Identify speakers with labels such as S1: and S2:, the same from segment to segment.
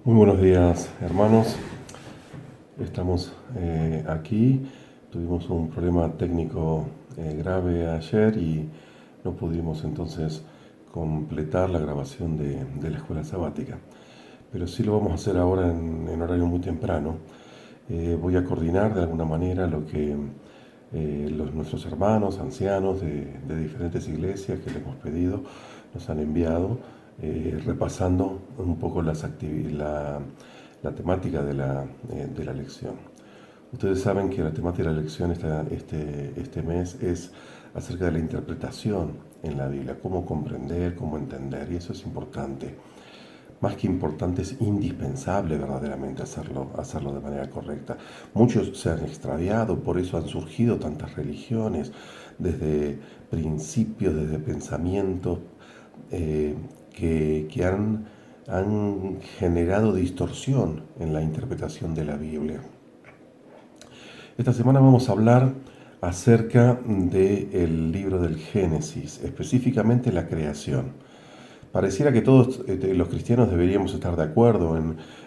S1: Muy buenos días, hermanos. Estamos aquí. Tuvimos un problema técnico grave ayer y no pudimos entonces completar la grabación de la escuela sabática. Pero sí lo vamos a hacer ahora en horario muy temprano. Voy a coordinar de alguna manera lo que nuestros hermanos, ancianos de diferentes iglesias que le hemos pedido, nos han enviado, repasando un poco la temática de la lección. Ustedes saben que la temática de la lección este mes es acerca de la interpretación en la Biblia, cómo comprender, cómo entender, y eso es importante. Más que importante, es indispensable verdaderamente hacerlo de manera correcta. Muchos se han extraviado, por eso han surgido tantas religiones, desde principios, desde pensamientos que han generado distorsión en la interpretación de la Biblia. Esta semana vamos a hablar acerca del libro del Génesis, específicamente la creación. Pareciera que todos los cristianos deberíamos estar de acuerdo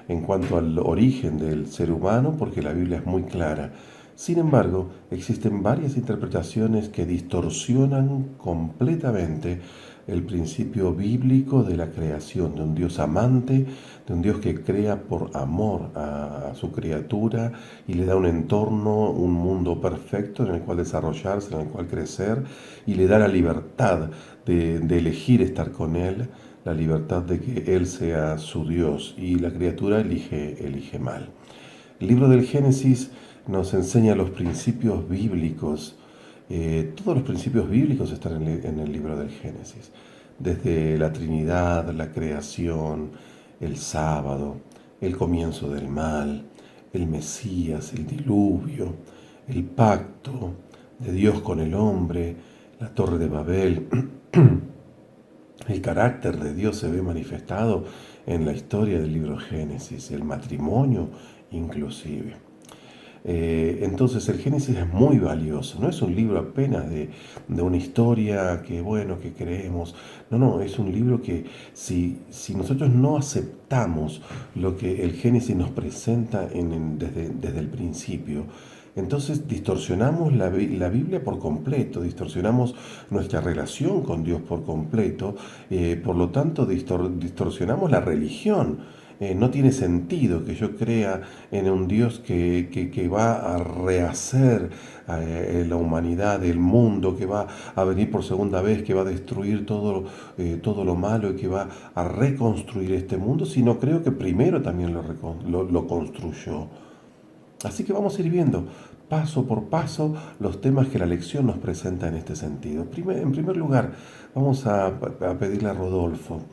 S1: en cuanto al origen del ser humano, porque la Biblia es muy clara. Sin embargo, existen varias interpretaciones que distorsionan completamente el principio bíblico de la creación, de un Dios amante, de un Dios que crea por amor a su criatura y le da un entorno, un mundo perfecto en el cual desarrollarse, en el cual crecer, y le da la libertad de elegir estar con Él, la libertad de que Él sea su Dios, y la criatura elige mal. El libro del Génesis nos enseña los principios bíblicos. Todos los principios bíblicos están en el libro del Génesis, desde la Trinidad, la creación, el sábado, el comienzo del mal, el Mesías, el diluvio, el pacto de Dios con el hombre, la Torre de Babel. El carácter de Dios se ve manifestado en la historia del libro Génesis, el matrimonio inclusive. Entonces el Génesis es muy valioso, no es un libro apenas de una historia que creemos, no, es un libro que si nosotros no aceptamos lo que el Génesis nos presenta desde el principio, entonces distorsionamos la Biblia por completo, distorsionamos nuestra relación con Dios por completo, por lo tanto distorsionamos la religión. No tiene sentido que yo crea en un Dios que va a rehacer la humanidad, el mundo, que va a venir por segunda vez, que va a destruir todo lo malo y que va a reconstruir este mundo, sino creo que primero también lo construyó. Así que vamos a ir viendo paso por paso los temas que la lección nos presenta en este sentido. En primer lugar, vamos a pedirle a Rodolfo.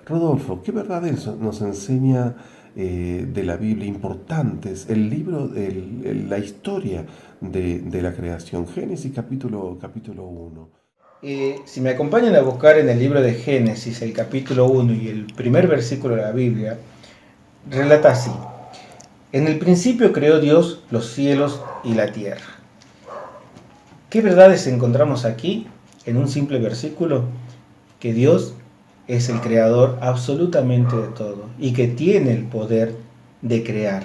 S1: Rodolfo, ¿qué verdades nos enseña de la Biblia importantes el libro, la historia de la creación? Génesis capítulo 1.
S2: Si me acompañan a buscar en el libro de Génesis, el capítulo 1 y el primer versículo de la Biblia, relata así: en el principio creó Dios los cielos y la tierra. ¿Qué verdades encontramos aquí en un simple versículo? Que Dios es el creador absolutamente de todo y que tiene el poder de crear.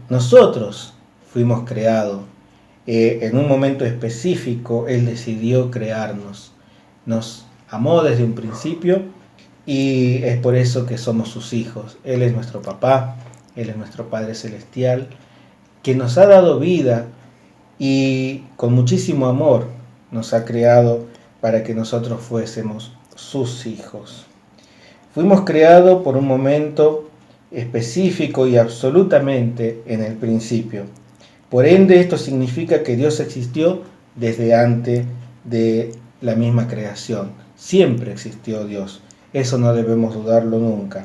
S2: Nosotros fuimos creados. En un momento específico Él decidió crearnos. Nos amó desde un principio y es por eso que somos sus hijos. Él es nuestro papá, Él es nuestro Padre Celestial, que nos ha dado vida y con muchísimo amor nos ha creado para que nosotros fuésemos sus hijos. Fuimos creados por un momento específico y absolutamente en el principio. Por ende, esto significa que Dios existió desde antes de la misma creación. Siempre existió Dios. Eso no debemos dudarlo nunca.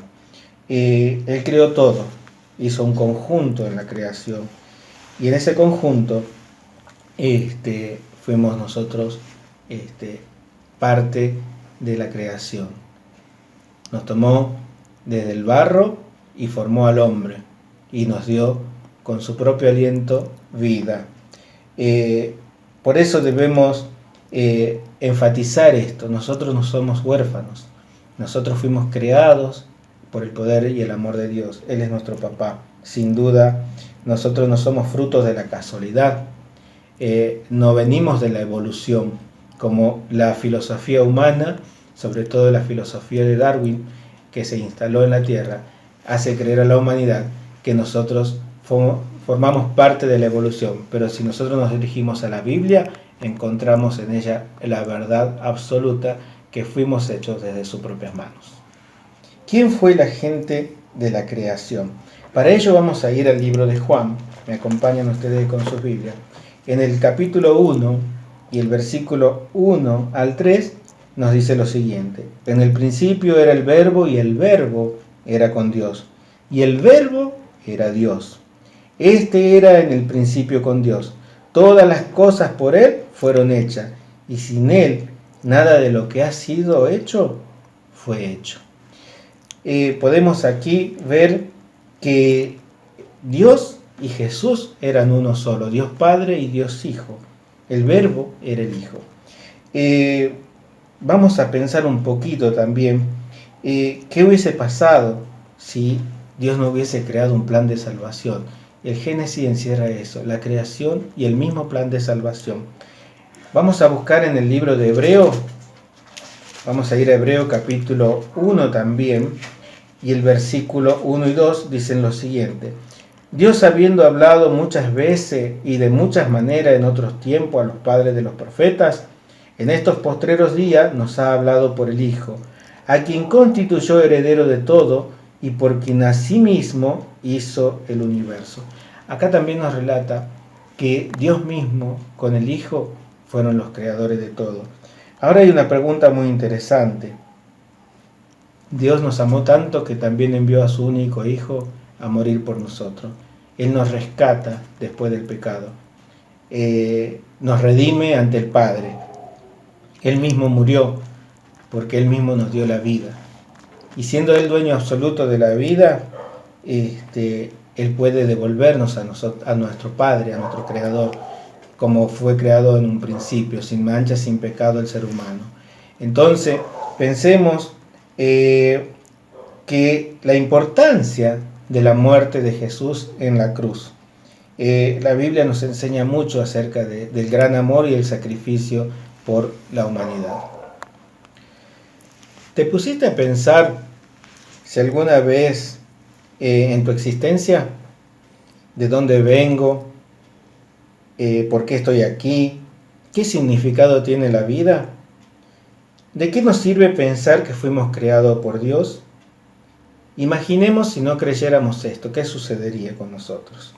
S2: Él creó todo. Hizo un conjunto en la creación. Y en ese conjunto fuimos nosotros parte de la creación. Nos tomó desde el barro y formó al hombre. Y nos dio con su propio aliento vida. Por eso debemos enfatizar esto. Nosotros no somos huérfanos. Nosotros fuimos creados por el poder y el amor de Dios. Él es nuestro papá. Sin duda, nosotros no somos frutos de la casualidad. No venimos de la evolución, como la filosofía humana, sobre todo la filosofía de Darwin, que se instaló en la Tierra, hace creer a la humanidad que nosotros formamos parte de la evolución. Pero si nosotros nos dirigimos a la Biblia, encontramos en ella la verdad absoluta, que fuimos hechos desde sus propias manos. ¿Quién fue la gente de la creación? Para ello vamos a ir al libro de Juan. Me acompañan ustedes con sus Biblias. En el capítulo 1 y el versículo 1 al 3 nos dice lo siguiente: en el principio era el Verbo, y el Verbo era con Dios, y el Verbo era Dios. Este era en el principio con Dios. Todas las cosas por Él fueron hechas, y sin Él nada de lo que ha sido hecho fue hecho. Podemos aquí ver que Dios y Jesús eran uno solo, Dios Padre y Dios Hijo. El Verbo era el Hijo. Vamos a pensar un poquito también qué hubiese pasado si Dios no hubiese creado un plan de salvación. El Génesis encierra eso, la creación y el mismo plan de salvación. Vamos a buscar en el libro de Hebreo, vamos a ir a Hebreo capítulo 1 también, y el versículo 1 y 2 dicen lo siguiente: Dios, habiendo hablado muchas veces y de muchas maneras en otros tiempos a los padres de los profetas, en estos postreros días nos ha hablado por el Hijo, a quien constituyó heredero de todo y por quien asimismo hizo el universo. Acá también nos relata que Dios mismo con el Hijo fueron los creadores de todo. Ahora hay una pregunta muy interesante. Dios nos amó tanto que también envió a su único Hijo a morir por nosotros. Él nos rescata después del pecado. Nos redime ante el Padre. Él mismo murió porque Él mismo nos dio la vida. Y siendo Él dueño absoluto de la vida, Él puede devolvernos a nuestro Padre, a nuestro Creador, como fue creado en un principio, sin mancha, sin pecado el ser humano. Entonces, pensemos que la importancia de la muerte de Jesús en la cruz. La Biblia nos enseña mucho acerca del gran amor y el sacrificio por la humanidad. ¿Te pusiste a pensar si alguna vez en tu existencia, de dónde vengo, por qué estoy aquí, qué significado tiene la vida? ¿De qué nos sirve pensar que fuimos creados por Dios? Imaginemos si no creyéramos esto, ¿qué sucedería con nosotros?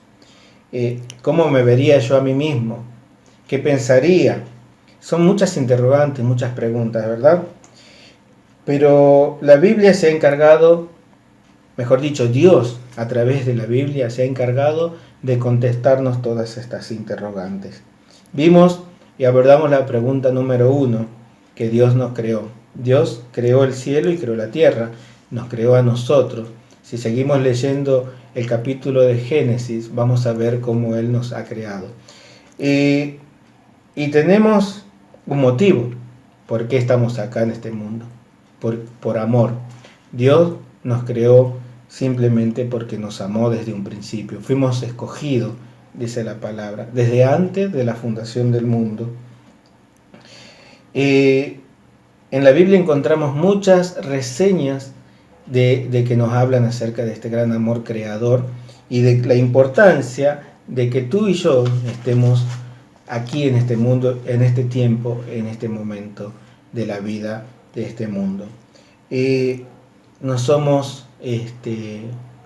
S2: ¿Cómo me vería yo a mí mismo? ¿Qué pensaría? Son muchas interrogantes, muchas preguntas, ¿verdad? Pero la Biblia se ha encargado, mejor dicho, Dios a través de la Biblia se ha encargado de contestarnos todas estas interrogantes. Vimos y abordamos la pregunta número 1, que Dios nos creó. Dios creó el cielo y creó la tierra, nos creó a nosotros. Si seguimos leyendo el capítulo de Génesis, vamos a ver cómo Él nos ha creado. Y tenemos un motivo por qué estamos acá en este mundo, por amor. Dios nos creó simplemente porque nos amó desde un principio. Fuimos escogidos, dice la palabra, desde antes de la fundación del mundo. En la Biblia encontramos muchas reseñas de que nos hablan acerca de este gran amor creador y de la importancia de que tú y yo estemos aquí en este mundo, en este tiempo, en este momento de la vida de este mundo. No somos,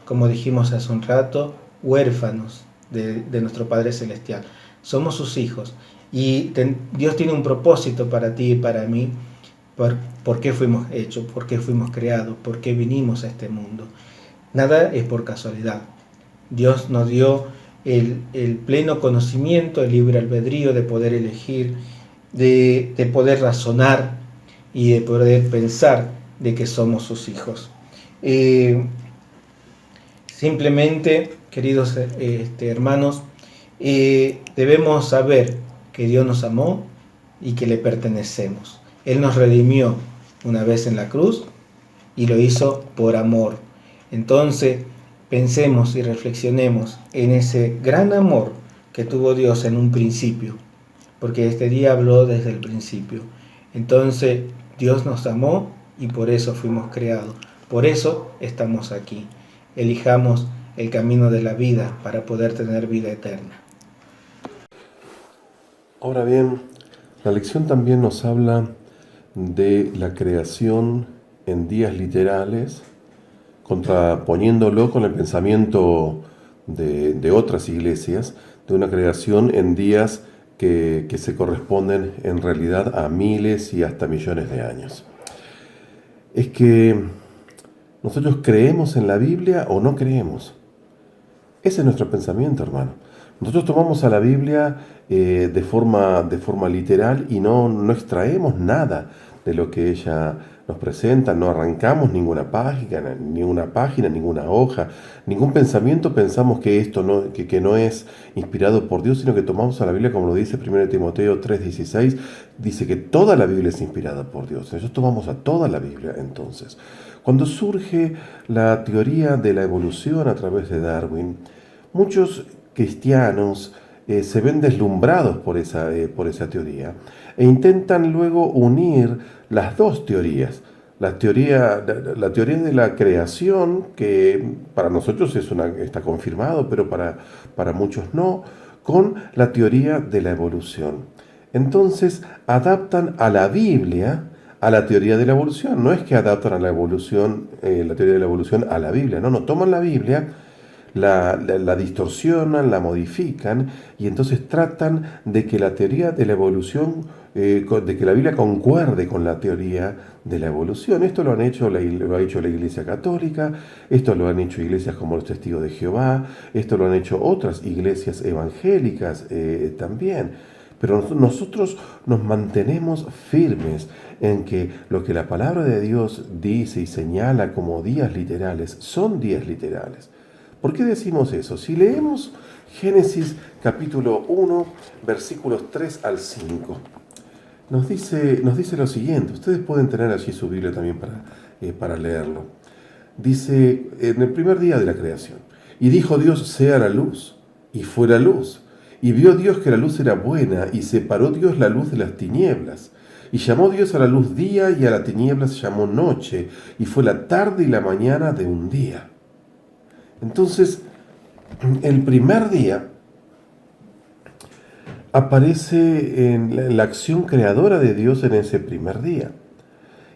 S2: como dijimos hace un rato, huérfanos de nuestro Padre Celestial. Somos sus hijos y Dios tiene un propósito para ti y para mí. ¿Por qué fuimos hechos? ¿Por qué fuimos creados? ¿Por qué vinimos a este mundo? Nada es por casualidad. Dios nos dio el pleno conocimiento, el libre albedrío de poder elegir, de poder razonar y de poder pensar de que somos sus hijos. Simplemente, queridos hermanos, debemos saber que Dios nos amó y que le pertenecemos. Él nos redimió una vez en la cruz y lo hizo por amor. Entonces, pensemos y reflexionemos en ese gran amor que tuvo Dios en un principio, porque este día habló desde el principio. Entonces, Dios nos amó y por eso fuimos creados. Por eso estamos aquí. Elijamos el camino de la vida para poder tener vida eterna.
S1: Ahora bien, la lección también nos habla de la creación en días literales, contraponiéndolo con el pensamiento de otras iglesias, de una creación en días que se corresponden en realidad a miles y hasta millones de años. Es que nosotros creemos en la Biblia o no creemos. Ese es nuestro pensamiento, hermano. Nosotros tomamos a la Biblia de forma literal y no extraemos nada de lo que ella nos presenta, no arrancamos ninguna página, ninguna hoja, ningún pensamiento pensamos que esto que no es inspirado por Dios, sino que tomamos a la Biblia como lo dice 1 Timoteo 3:16, dice que toda la Biblia es inspirada por Dios. Nosotros tomamos a toda la Biblia entonces. Cuando surge la teoría de la evolución a través de Darwin, muchos cristianos se ven deslumbrados por esa teoría e intentan luego unir las dos teorías. La teoría de la creación, que para nosotros está confirmado, pero para muchos no, con la teoría de la evolución. Entonces adaptan a la Biblia a la teoría de la evolución. No es que adaptan a la evolución, la teoría de la evolución a la Biblia, no, toman la Biblia, la distorsionan, la modifican y entonces tratan de que la teoría de la evolución, de que la Biblia concuerde con la teoría de la evolución. Esto lo ha hecho la Iglesia Católica, esto lo han hecho iglesias como los Testigos de Jehová, esto lo han hecho otras iglesias evangélicas también. Pero nosotros nos mantenemos firmes en que lo que la palabra de Dios dice y señala como días literales son días literales. ¿Por qué decimos eso? Si leemos Génesis capítulo 1, versículos 3 al 5, nos dice lo siguiente. Ustedes pueden tener allí su Biblia también para leerlo. Dice, en el primer día de la creación, y dijo Dios, sea la luz, y fue la luz. Y vio Dios que la luz era buena, y separó Dios la luz de las tinieblas. Y llamó Dios a la luz día, y a la tinieblas llamó noche, y fue la tarde y la mañana de un día. Entonces, el primer día aparece en la acción creadora de Dios en ese primer día.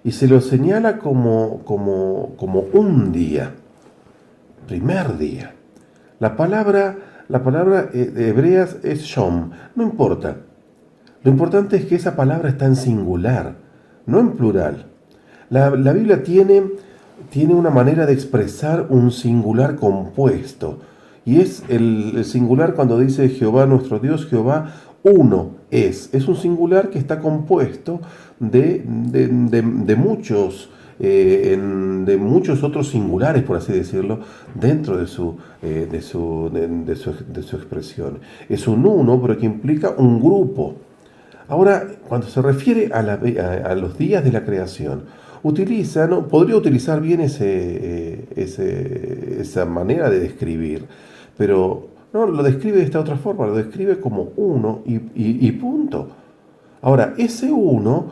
S1: Y se lo señala como un día, primer día. La palabra hebrea es shom, no importa. Lo importante es que esa palabra está en singular, no en plural. La Biblia tiene una manera de expresar un singular compuesto. Y es el singular cuando dice Jehová nuestro Dios, Jehová uno es. Es un singular que está compuesto de muchos otros singulares, por así decirlo, dentro de su expresión. Es un uno, pero que implica un grupo. Ahora, cuando se refiere a los días de la creación, podría utilizar bien esa manera de describir, pero no, lo describe de esta otra forma, lo describe como uno y punto. Ahora, ese uno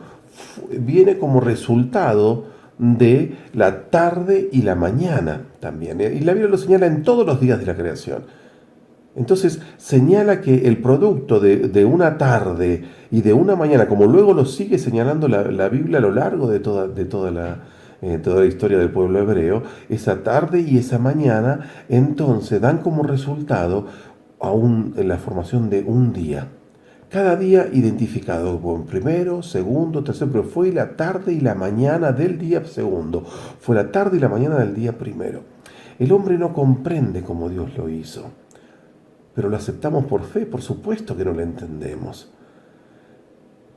S1: viene como resultado de la tarde y la mañana también, y la Biblia lo señala en todos los días de la creación. Entonces señala que el producto de una tarde y de una mañana, como luego lo sigue señalando la Biblia a lo largo de toda la historia del pueblo hebreo, esa tarde y esa mañana entonces dan como resultado en la formación de un día. Cada día identificado con primero, segundo, tercero, pero fue la tarde y la mañana del día segundo, fue la tarde y la mañana del día primero. El hombre no comprende cómo Dios lo hizo, pero lo aceptamos por fe, por supuesto que no lo entendemos.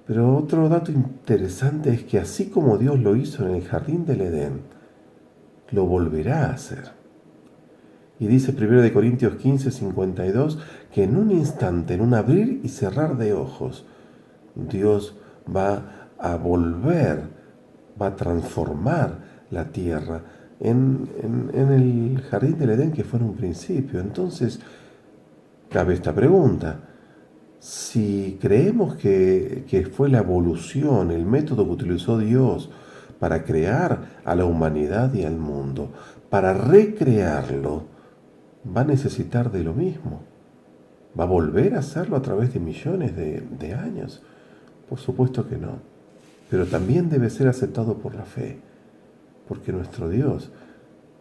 S1: Pero otro dato interesante es que así como Dios lo hizo en el jardín del Edén, lo volverá a hacer. Y dice 1 Corintios 15:52 que en un instante, en un abrir y cerrar de ojos, Dios va a volver, va a transformar la tierra en el jardín del Edén que fue en un principio. Entonces, cabe esta pregunta. Si creemos que fue la evolución, el método que utilizó Dios para crear a la humanidad y al mundo, para recrearlo, va a necesitar de lo mismo. ¿Va a volver a hacerlo a través de millones de años? Por supuesto que no. Pero también debe ser aceptado por la fe, porque nuestro Dios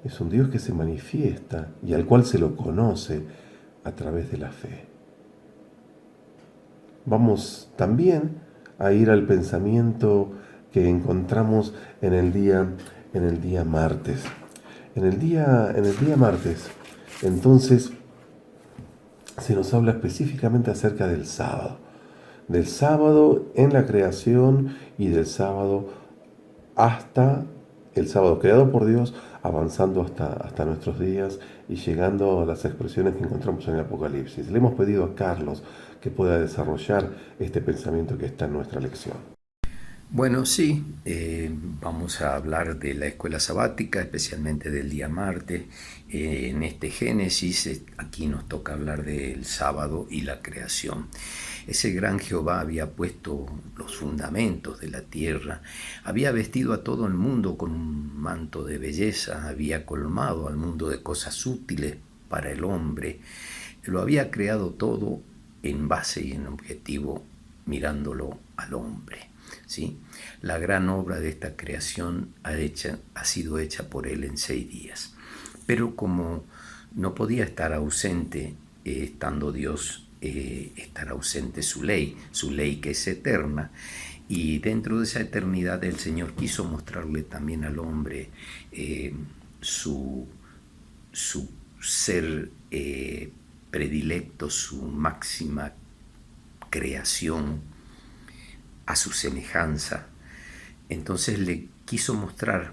S1: es un Dios que se manifiesta y al cual se lo conoce a través de la fe. Vamos también a ir al pensamiento que encontramos en el día martes. En el día martes, entonces, se nos habla específicamente acerca del sábado en la creación y del sábado hasta el sábado creado por Dios, avanzando hasta nuestros días y llegando a las expresiones que encontramos en el Apocalipsis. Le hemos pedido a Carlos que pueda desarrollar este pensamiento que está en nuestra lección.
S3: Bueno, sí, vamos a hablar de la escuela sabática, especialmente del día martes. En este Génesis, aquí nos toca hablar del sábado y la creación. Ese gran Jehová había puesto los fundamentos de la tierra, había vestido a todo el mundo con un manto de belleza, había colmado al mundo de cosas útiles para el hombre, lo había creado todo en base y en objetivo mirándolo al hombre. ¿Sí? La gran obra de esta creación ha sido hecha por él en 6 días. Pero como no podía estar ausente, estando Dios, estar ausente su ley que es eterna, y dentro de esa eternidad el Señor quiso mostrarle también al hombre su ser predilecto, su máxima creación, a su semejanza. Entonces le quiso mostrar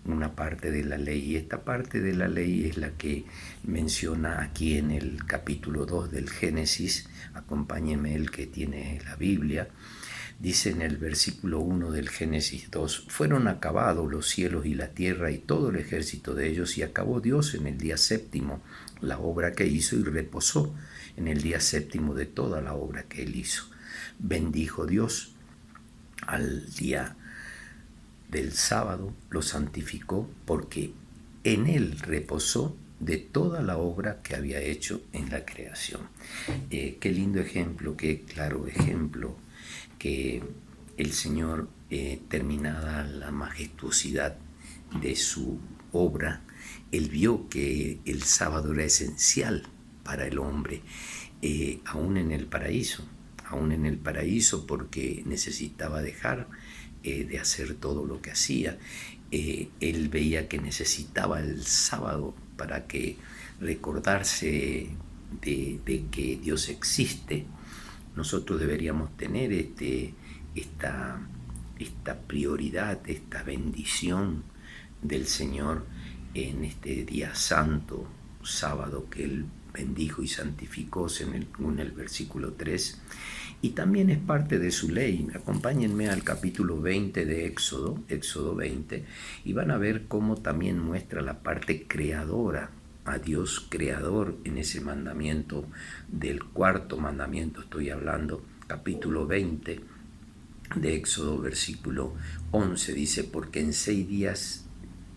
S3: una parte de la ley, y esta parte de la ley es la que menciona aquí en el capítulo 2 del Génesis. Acompáñeme el que tiene la Biblia. Dice en el versículo 1 del Génesis 2: fueron acabados los cielos y la tierra y todo el ejército de ellos, y acabó Dios en el día séptimo la obra que hizo, y reposó en el día séptimo de toda la obra que él hizo. Bendijo Dios al día del sábado, lo santificó, porque en él reposó de toda la obra que había hecho en la creación. Qué lindo ejemplo, qué claro ejemplo, que el Señor, terminada la majestuosidad de su obra, él vio que el sábado era esencial para el hombre, aún en el paraíso, porque necesitaba dejar de hacer todo lo que hacía. Él veía que necesitaba el sábado para que recordarse de que Dios existe. Nosotros deberíamos tener esta prioridad, esta bendición del Señor en este día santo, sábado, que Él bendijo y santificó según el versículo 3, y también es parte de su ley. Acompáñenme al capítulo 20 de Éxodo 20, y van a ver cómo también muestra la parte creadora, a Dios creador en ese mandamiento, del cuarto mandamiento estoy hablando, capítulo 20 de Éxodo, versículo 11, dice: porque en 6 días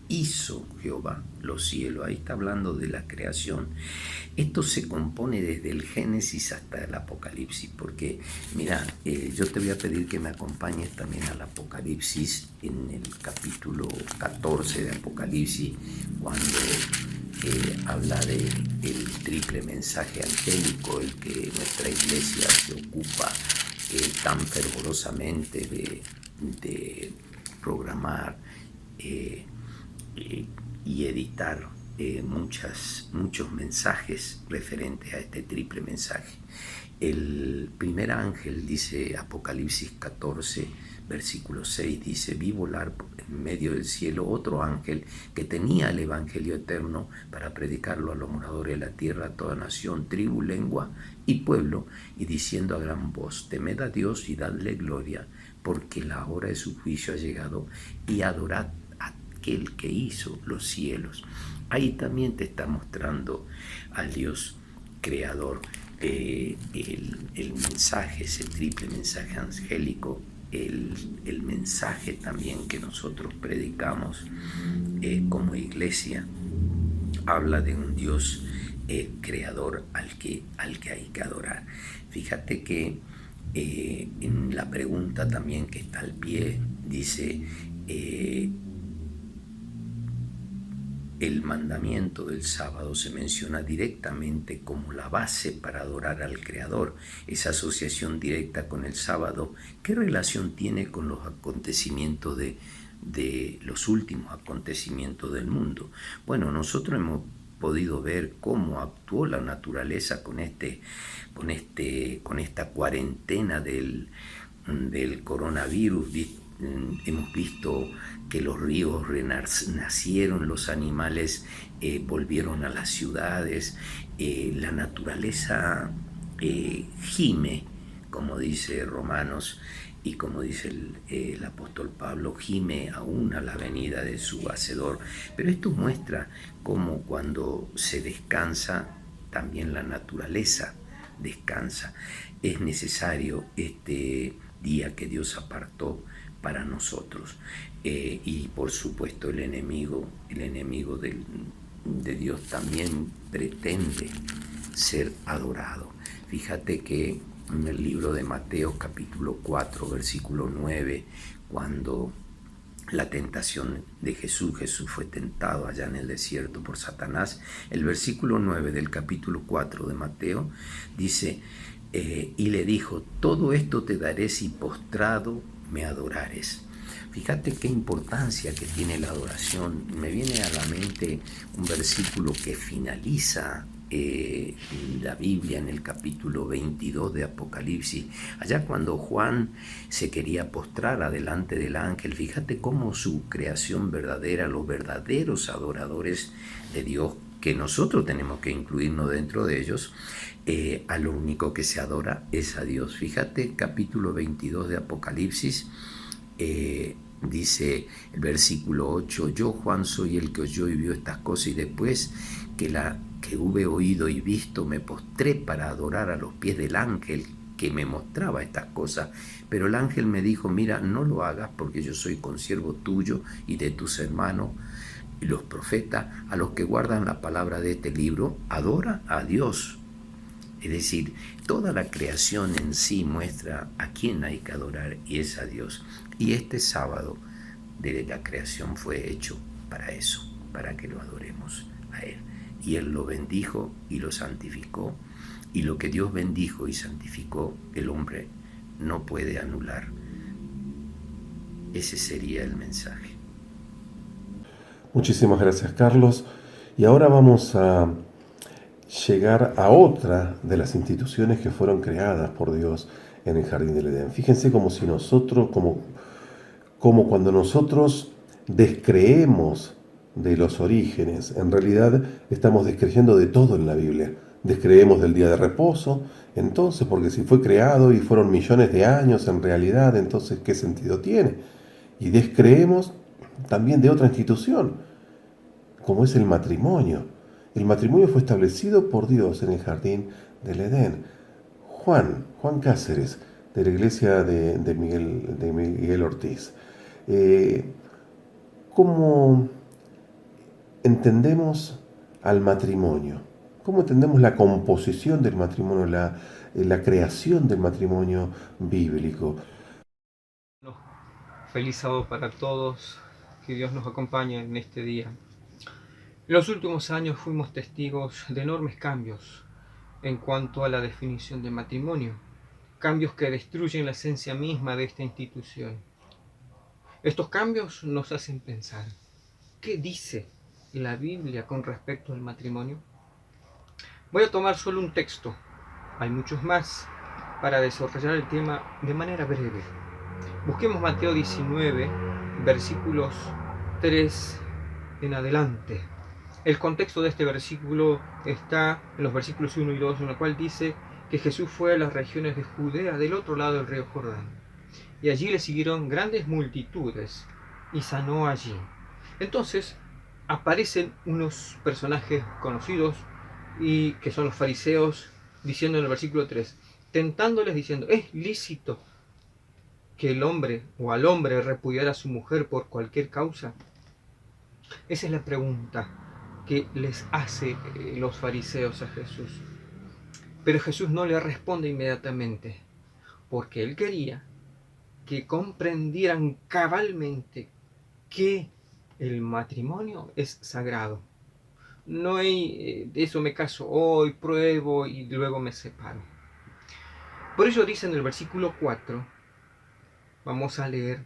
S3: hizo Jehová los cielos. Ahí está hablando de la creación. Esto se compone desde el Génesis hasta el Apocalipsis, porque mira, yo te voy a pedir que me acompañes también al Apocalipsis, en el capítulo 14 de Apocalipsis, cuando habla del triple mensaje angélico, el que nuestra iglesia se ocupa tan fervorosamente de programar y editar muchos mensajes referentes a este triple mensaje. El primer ángel, dice Apocalipsis 14, versículo 6, dice: vi volar en medio del cielo otro ángel que tenía el evangelio eterno para predicarlo a los moradores de la tierra, a toda nación, tribu, lengua y pueblo, y diciendo a gran voz: temed a Dios y dadle gloria, porque la hora de su juicio ha llegado, y adorad aquel que hizo los cielos. Ahí también te está mostrando al Dios creador, el mensaje, ese triple mensaje angélico, el mensaje también que nosotros predicamos como iglesia, habla de un Dios creador al que hay que adorar. Fíjate que en la pregunta también que está al pie dice el mandamiento del sábado se menciona directamente como la base para adorar al Creador. Esa asociación directa con el sábado, ¿qué relación tiene con los acontecimientos de los últimos acontecimientos del mundo? Bueno, nosotros hemos podido ver cómo actuó la naturaleza con esta cuarentena del coronavirus. Hemos visto que los ríos renacieron, los animales volvieron a las ciudades, la naturaleza gime, como dice Romanos, y como dice el apóstol Pablo, gime aún a la venida de su Hacedor. Pero esto muestra cómo cuando se descansa, también la naturaleza descansa. Es necesario este día que Dios apartó para nosotros. Y por supuesto el enemigo de Dios también pretende ser adorado. Fíjate que en el libro de Mateo capítulo 4 versículo 9, cuando la tentación de Jesús fue tentado allá en el desierto por Satanás, el versículo 9 del capítulo 4 de Mateo dice, y le dijo, todo esto te daré si postrado me adorares. Fíjate qué importancia que tiene la adoración. Me viene a la mente un versículo que finaliza la Biblia en el capítulo 22 de Apocalipsis, allá cuando Juan se quería postrar adelante del ángel. Fíjate cómo su creación verdadera, los verdaderos adoradores de Dios, que nosotros tenemos que incluirnos dentro de ellos, a lo único que se adora es a Dios. Fíjate, capítulo 22 de Apocalipsis, dice el versículo 8, yo Juan soy el que oyó y vio estas cosas, y después que hube oído y visto, me postré para adorar a los pies del ángel que me mostraba estas cosas. Pero el ángel me dijo, mira, no lo hagas, porque yo soy consiervo tuyo y de tus hermanos, y los profetas, a los que guardan la palabra de este libro. Adora a Dios. Es decir, toda la creación en sí muestra a quién hay que adorar, y es a Dios. Y este sábado de la creación fue hecho para eso, para que lo adoremos a Él. Y Él lo bendijo y lo santificó, y lo que Dios bendijo y santificó, el hombre no puede anular. Ese sería el mensaje.
S1: Muchísimas gracias, Carlos. Y ahora vamos a llegar a otra de las instituciones que fueron creadas por Dios en el Jardín del Edén. Fíjense como si nosotros, como cuando nosotros descreemos de los orígenes, en realidad estamos descreyendo de todo en la Biblia. Descreemos del día de reposo, entonces, porque si fue creado y fueron millones de años en realidad, entonces, ¿qué sentido tiene? Y descreemos también de otra institución, como es el matrimonio. El matrimonio fue establecido por Dios en el Jardín del Edén. Juan Cáceres, de la iglesia de Miguel Ortiz. ¿Cómo entendemos al matrimonio? ¿Cómo entendemos la composición del matrimonio, la creación del matrimonio bíblico?
S4: Feliz sábado para todos, que Dios nos acompañe en este día. En los últimos años fuimos testigos de enormes cambios en cuanto a la definición de matrimonio, cambios que destruyen la esencia misma de esta institución. Estos cambios nos hacen pensar, ¿qué dice la Biblia con respecto al matrimonio? Voy a tomar solo un texto, hay muchos más, para desarrollar el tema de manera breve. Busquemos Mateo 19, versículos 3 en adelante. El contexto de este versículo está en los versículos 1 y 2, en el cual dice que Jesús fue a las regiones de Judea, del otro lado del río Jordán, y allí le siguieron grandes multitudes, y sanó allí. Entonces aparecen unos personajes conocidos y que son los fariseos, diciendo en el versículo 3, tentándoles diciendo, ¿es lícito que el hombre o al hombre repudiar a su mujer por cualquier causa? Esa es la pregunta que les hace los fariseos a Jesús. Pero Jesús no le responde inmediatamente, porque él quería que comprendieran cabalmente que el matrimonio es sagrado. No hay de eso me caso hoy, pruebo y luego me separo. Por ello dice en el versículo 4, vamos a leer,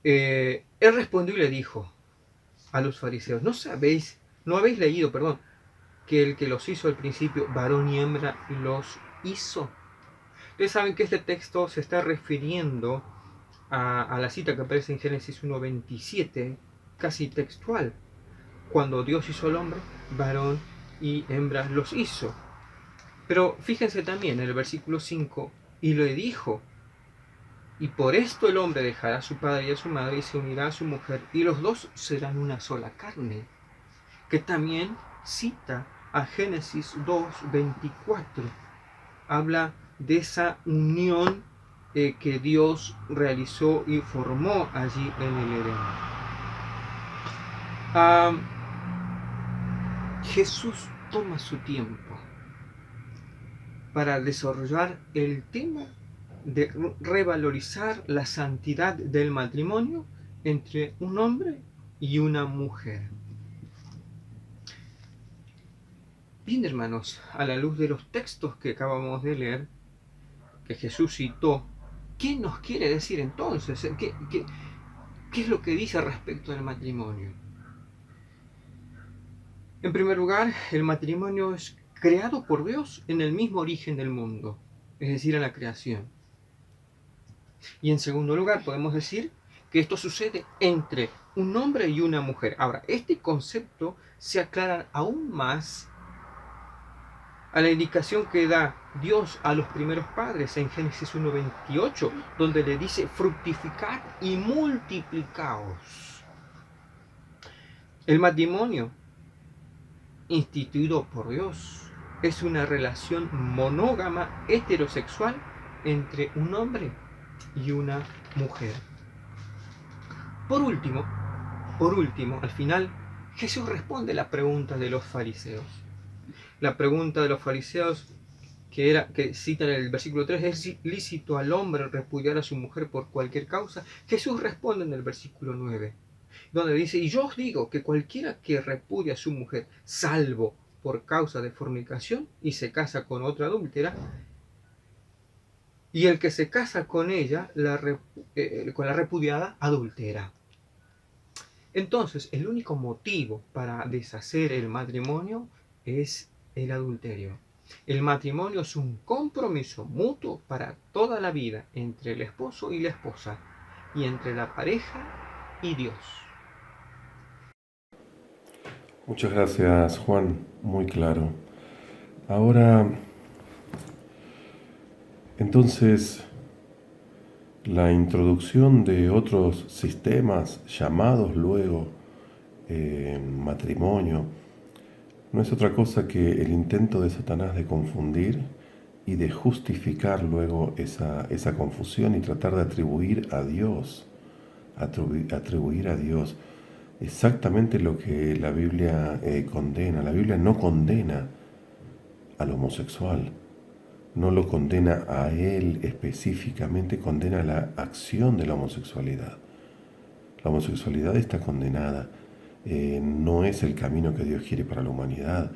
S4: él respondió y le dijo a los fariseos, no habéis leído, que el que los hizo al principio, varón y hembra, los hizo. Ustedes saben que este texto se está refiriendo a la cita que aparece en Génesis 1:27, casi textual. Cuando Dios hizo al hombre, varón y hembra los hizo. Pero fíjense también en el versículo 5, y le dijo, y por esto el hombre dejará a su padre y a su madre y se unirá a su mujer, y los dos serán una sola carne. Que también cita a Génesis 2:24. Habla de esa unión que Dios realizó y formó allí en el Edén. Jesús toma su tiempo para desarrollar el tema de revalorizar la santidad del matrimonio entre un hombre y una mujer. Bien, hermanos, a la luz de los textos que acabamos de leer, que Jesús citó, ¿qué nos quiere decir entonces? ¿Qué es lo que dice respecto al matrimonio? En primer lugar, el matrimonio es creado por Dios en el mismo origen del mundo, es decir, en la creación. Y en segundo lugar, podemos decir que esto sucede entre un hombre y una mujer. Ahora, este concepto se aclara aún más a la indicación que da Dios a los primeros padres en Génesis 1:28, donde le dice, fructificad y multiplicaos. El matrimonio instituido por Dios es una relación monógama heterosexual entre un hombre y una mujer. Por último, al final, Jesús responde la pregunta de los fariseos. La pregunta de los fariseos que citan en el versículo 3, ¿es lícito al hombre repudiar a su mujer por cualquier causa? Jesús responde en el versículo 9, donde dice, y yo os digo que cualquiera que repudia a su mujer, salvo por causa de fornicación, y se casa con otra adúltera, y el que se casa con ella, con la repudiada, adultera. Entonces, el único motivo para deshacer el matrimonio es el adulterio. El matrimonio es un compromiso mutuo para toda la vida entre el esposo y la esposa, y entre la pareja y Dios.
S1: Muchas gracias, Juan, muy claro. Ahora, entonces, la introducción de otros sistemas llamados luego matrimonio no es otra cosa que el intento de Satanás de confundir y de justificar luego esa confusión y tratar de atribuir a Dios exactamente lo que la Biblia condena. La Biblia no condena al homosexual, no lo condena a él específicamente, condena la acción de la homosexualidad. La homosexualidad está condenada, no es el camino que Dios quiere para la humanidad,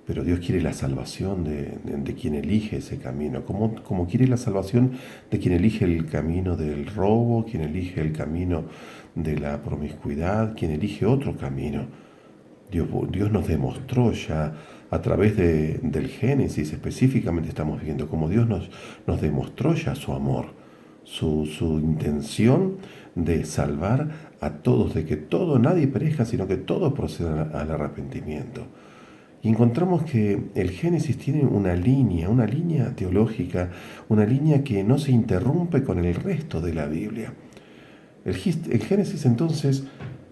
S1: pero Dios quiere la salvación de quien elige ese camino, como quiere la salvación de quien elige el camino del robo, quien elige el camino de la promiscuidad, quien elige otro camino. Dios nos demostró ya a través del Génesis, específicamente estamos viendo cómo Dios nos demostró ya su amor, su intención de salvar a todos, de que nadie perezca, sino que todos procedan al arrepentimiento. Y encontramos que el Génesis tiene una línea teológica, una línea que no se interrumpe con el resto de la Biblia. El Génesis entonces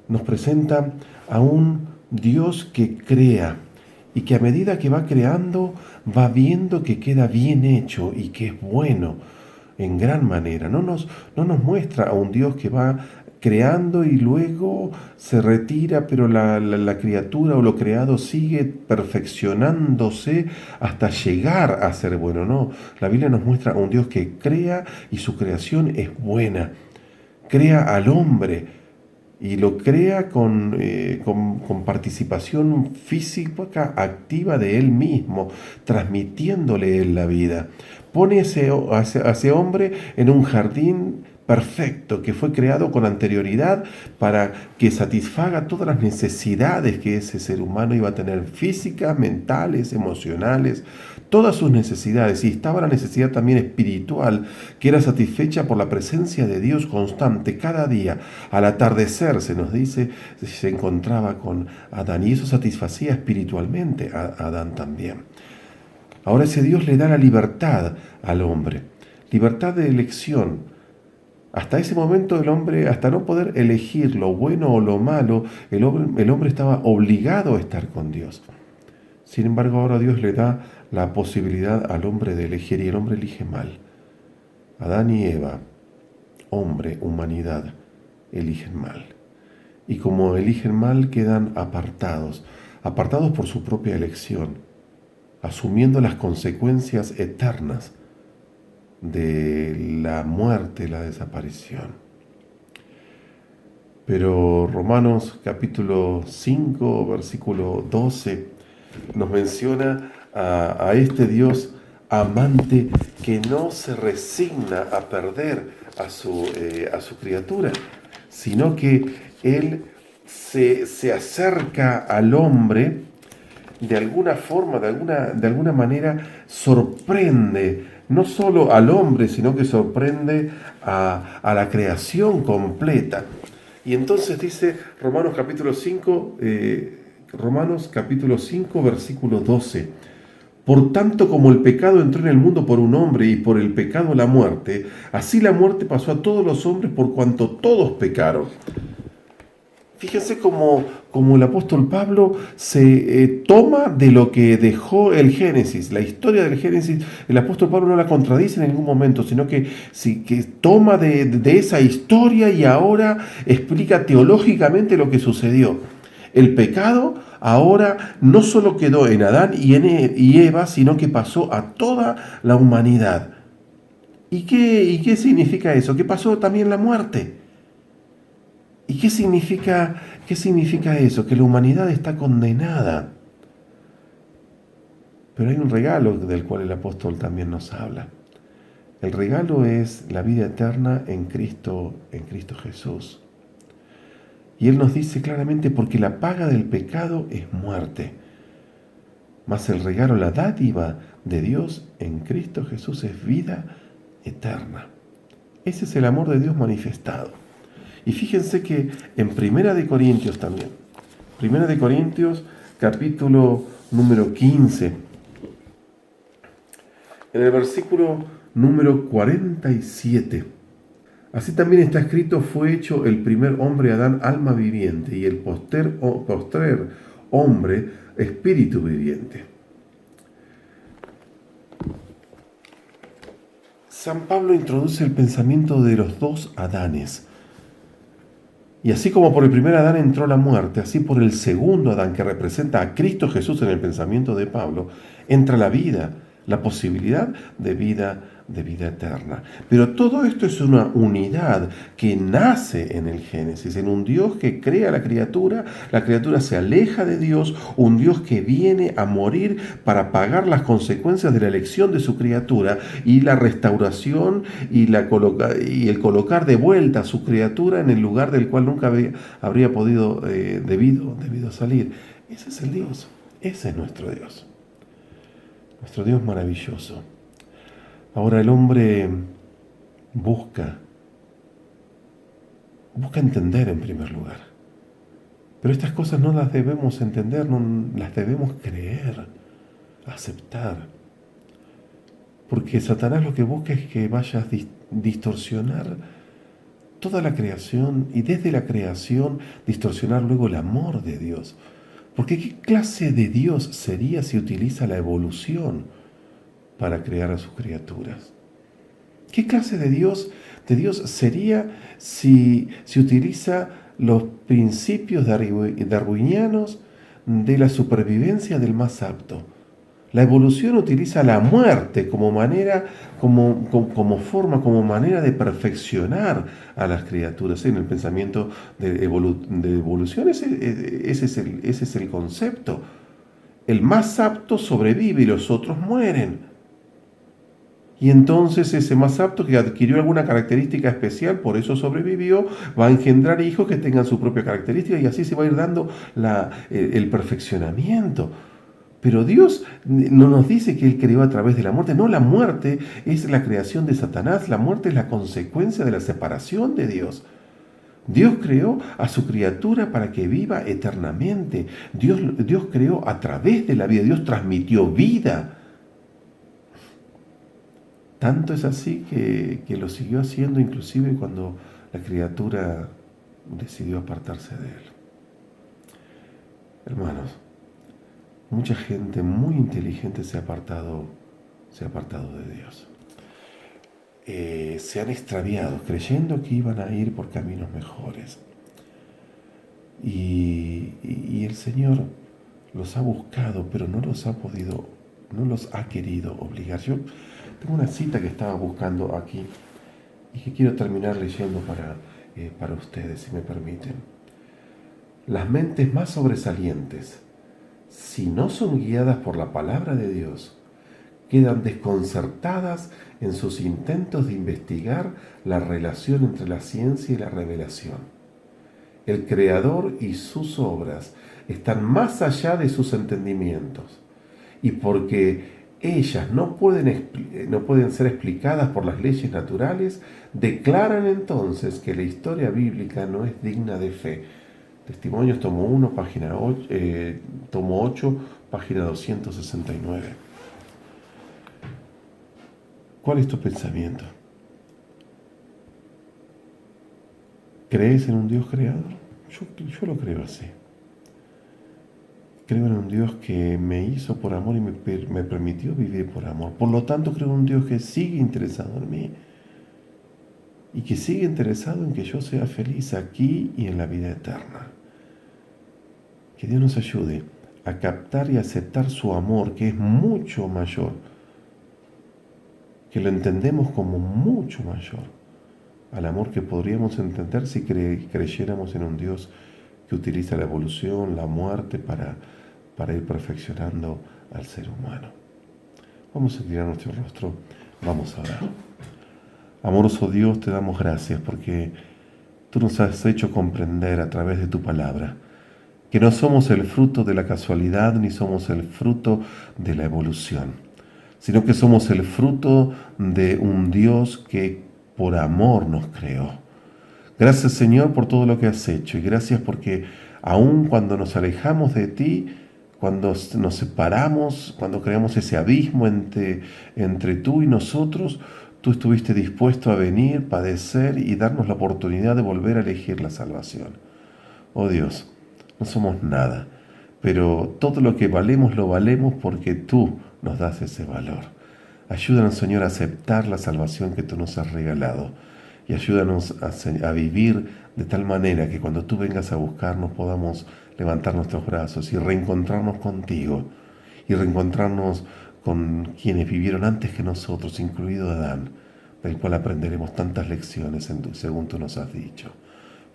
S1: nos presenta a un Dios que crea y que a medida que va creando va viendo que queda bien hecho y que es bueno en gran manera. No nos muestra a un Dios que va creando y luego se retira, pero la criatura o lo creado sigue perfeccionándose hasta llegar a ser bueno. No, la Biblia nos muestra a un Dios que crea y su creación es buena. Crea al hombre y lo crea con participación física activa de él mismo, transmitiéndole él la vida. Pone a ese hombre en un jardín perfecto que fue creado con anterioridad para que satisfaga todas las necesidades que ese ser humano iba a tener, físicas, mentales, emocionales, todas sus necesidades. Y estaba la necesidad también espiritual, que era satisfecha por la presencia de Dios constante cada día. Al atardecer, se nos dice, se encontraba con Adán y eso satisfacía espiritualmente a Adán también. Ahora ese Dios le da la libertad al hombre, libertad de elección. Hasta ese momento el hombre, hasta no poder elegir lo bueno o lo malo, el hombre estaba obligado a estar con Dios. Sin embargo, ahora Dios le da la posibilidad al hombre de elegir y el hombre elige mal. Adán y Eva, hombre, humanidad, eligen mal. Y como eligen mal, quedan apartados por su propia elección, asumiendo las consecuencias eternas de la muerte, la desaparición. Pero Romanos capítulo 5, versículo 12, nos menciona a este Dios amante que no se resigna a perder a su criatura, sino que Él se acerca al hombre de alguna forma, de alguna manera, sorprende no solo al hombre, sino que sorprende a la creación completa. Y entonces dice Romanos capítulo 5, versículo 12. Por tanto, como el pecado entró en el mundo por un hombre y por el pecado la muerte, así la muerte pasó a todos los hombres por cuanto todos pecaron. Fíjense cómo el apóstol Pablo se toma de lo que dejó el Génesis, la historia del Génesis. El apóstol Pablo no la contradice en ningún momento, sino que toma de esa historia y ahora explica teológicamente lo que sucedió. El pecado ahora no solo quedó en Adán y Eva, sino que pasó a toda la humanidad. ¿Y qué significa eso? Que pasó también la muerte. ¿Y qué significa eso? Que la humanidad está condenada. Pero hay un regalo del cual el apóstol también nos habla. El regalo es la vida eterna en Cristo Jesús. Y Él nos dice claramente, porque la paga del pecado es muerte. Mas el regalo, la dádiva de Dios en Cristo Jesús es vida eterna. Ese es el amor de Dios manifestado. Y fíjense que en Primera de Corintios también, Primera de Corintios capítulo número 15, en el versículo número 47, así también está escrito, fue hecho el primer hombre Adán alma viviente y el postrer hombre espíritu viviente. San Pablo introduce el pensamiento de los dos Adanes. Y así como por el primer Adán entró la muerte, así por el segundo Adán, que representa a Cristo Jesús en el pensamiento de Pablo, entra la vida, la posibilidad de vida eterna. Pero todo esto es una unidad que nace en el Génesis, en un Dios que crea a la criatura se aleja de Dios, un Dios que viene a morir para pagar las consecuencias de la elección de su criatura y la restauración y el colocar de vuelta a su criatura en el lugar del cual nunca habría podido debido salir. Ese es el Dios, ese es nuestro Dios maravilloso. Ahora el hombre busca entender en primer lugar. Pero estas cosas no las debemos entender, no las debemos creer, aceptar. Porque Satanás lo que busca es que vayas a distorsionar toda la creación y desde la creación distorsionar luego el amor de Dios. Porque ¿qué clase de Dios sería si utiliza la evolución para crear a sus criaturas? ¿Qué clase de Dios sería si utiliza los principios darwinianos de la supervivencia del más apto? La evolución utiliza la muerte como manera, como forma, como manera de perfeccionar a las criaturas. En el pensamiento de evolución ese es el concepto. El más apto sobrevive y los otros mueren. Y entonces ese más apto que adquirió alguna característica especial, por eso sobrevivió, va a engendrar hijos que tengan su propia característica y así se va a ir dando el perfeccionamiento. Pero Dios no nos dice que Él creó a través de la muerte. No, la muerte es la creación de Satanás. La muerte es la consecuencia de la separación de Dios. Dios creó a su criatura para que viva eternamente. Dios creó a través de la vida. Dios transmitió vida. Tanto es así que lo siguió haciendo inclusive cuando la criatura decidió apartarse de Él. Hermanos, mucha gente muy inteligente se ha apartado de Dios. Se han extraviado creyendo que iban a ir por caminos mejores. Y el Señor los ha buscado, pero no los ha querido obligar. Yo tengo una cita que estaba buscando aquí y que quiero terminar leyendo para ustedes, si me permiten. Las mentes más sobresalientes, si no son guiadas por la palabra de Dios, quedan desconcertadas en sus intentos de investigar la relación entre la ciencia y la revelación. El Creador y sus obras están más allá de sus entendimientos, y porque ellas no pueden ser explicadas por las leyes naturales, declaran entonces que la historia bíblica no es digna de fe. Testimonios, tomo 1, tomo 8, página 269. ¿Cuál es tu pensamiento? ¿Crees en un Dios creador? Yo lo creo así. Creo en un Dios que me hizo por amor y me permitió vivir por amor. Por lo tanto, creo en un Dios que sigue interesado en mí y que sigue interesado en que yo sea feliz aquí y en la vida eterna. Que Dios nos ayude a captar y aceptar su amor, que es mucho mayor, que lo entendemos como mucho mayor al amor que podríamos entender si creyéramos en un Dios que utiliza la evolución, la muerte para ir perfeccionando al ser humano. Vamos a inclinar nuestro rostro, vamos a orar. Amoroso Dios, te damos gracias porque tú nos has hecho comprender a través de tu palabra que no somos el fruto de la casualidad ni somos el fruto de la evolución, sino que somos el fruto de un Dios que por amor nos creó. Gracias, Señor, por todo lo que has hecho y gracias porque aun cuando nos alejamos de ti, cuando nos separamos, cuando creamos ese abismo entre tú y nosotros, tú estuviste dispuesto a venir, padecer y darnos la oportunidad de volver a elegir la salvación. Oh Dios, no somos nada, pero todo lo que valemos lo valemos porque tú nos das ese valor. Ayúdanos, Señor, a aceptar la salvación que tú nos has regalado y ayúdanos a vivir de tal manera que cuando tú vengas a buscarnos podamos levantar nuestros brazos y reencontrarnos contigo y reencontrarnos con quienes vivieron antes que nosotros, incluido Adán, del cual aprenderemos tantas lecciones según tú nos has dicho.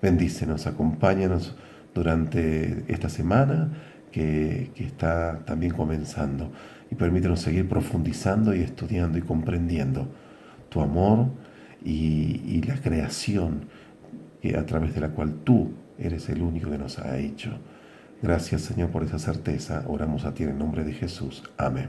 S1: Bendícenos, acompáñanos durante esta semana que está también comenzando y permítenos seguir profundizando y estudiando y comprendiendo tu amor y la creación a través de la cual tú eres el único que nos ha hecho. Gracias, Señor, por esa certeza. Oramos a ti en el nombre de Jesús. Amén.